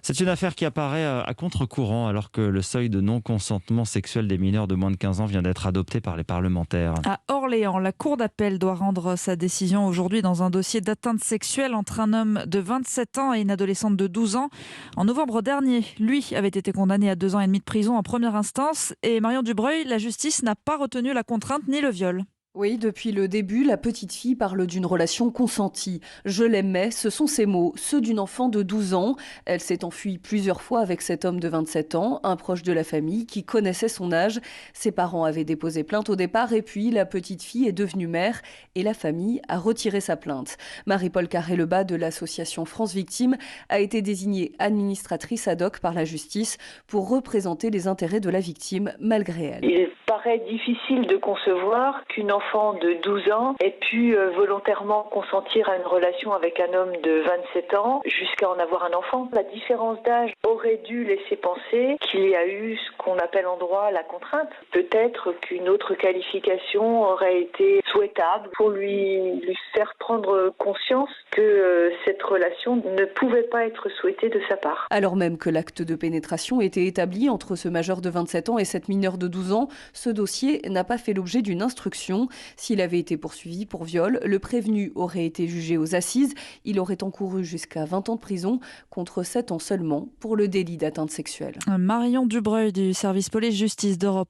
C'est une affaire qui apparaît à contre-courant alors que le seuil de non-consentement sexuel des mineurs de moins de 15 ans vient d'être adopté par les parlementaires. À Orléans, la cour d'appel doit rendre sa décision aujourd'hui dans un dossier d'atteinte sexuelle entre un homme de 27 ans et une adolescente de 12 ans. En novembre dernier, lui avait été condamné à 2 ans et demi de prison en première instance et Marion Dubreuil, la justice n'a pas retenu la contrainte ni le viol. Oui, depuis le début, la petite fille parle d'une relation consentie. Je l'aimais, ce sont ses mots, ceux d'une enfant de 12 ans. Elle s'est enfuie plusieurs fois avec cet homme de 27 ans, un proche de la famille qui connaissait son âge. Ses parents avaient déposé plainte au départ et puis la petite fille est devenue mère et la famille a retiré sa plainte. Marie-Paul Carré-Lebas de l'association France Victimes a été désignée administratrice ad hoc par la justice pour représenter les intérêts de la victime malgré elle. Il paraît difficile de concevoir qu'une enfant de 12 ans ait pu volontairement consentir à une relation avec un homme de 27 ans jusqu'à en avoir un enfant. La différence d'âge aurait dû laisser penser qu'il y a eu ce qu'on appelle en droit la contrainte. Peut-être qu'une autre qualification aurait été souhaitable pour lui faire prendre conscience que cette relation ne pouvait pas être souhaitée de sa part. Alors même que l'acte de pénétration était établi entre ce majeur de 27 ans et cette mineure de 12 ans, ce dossier n'a pas fait l'objet d'une instruction. S'il avait été poursuivi pour viol, le prévenu aurait été jugé aux assises. Il aurait encouru jusqu'à 20 ans de prison contre 7 ans seulement pour le délit d'atteinte sexuelle. Marion Dubreuil du service police-justice d'Europe.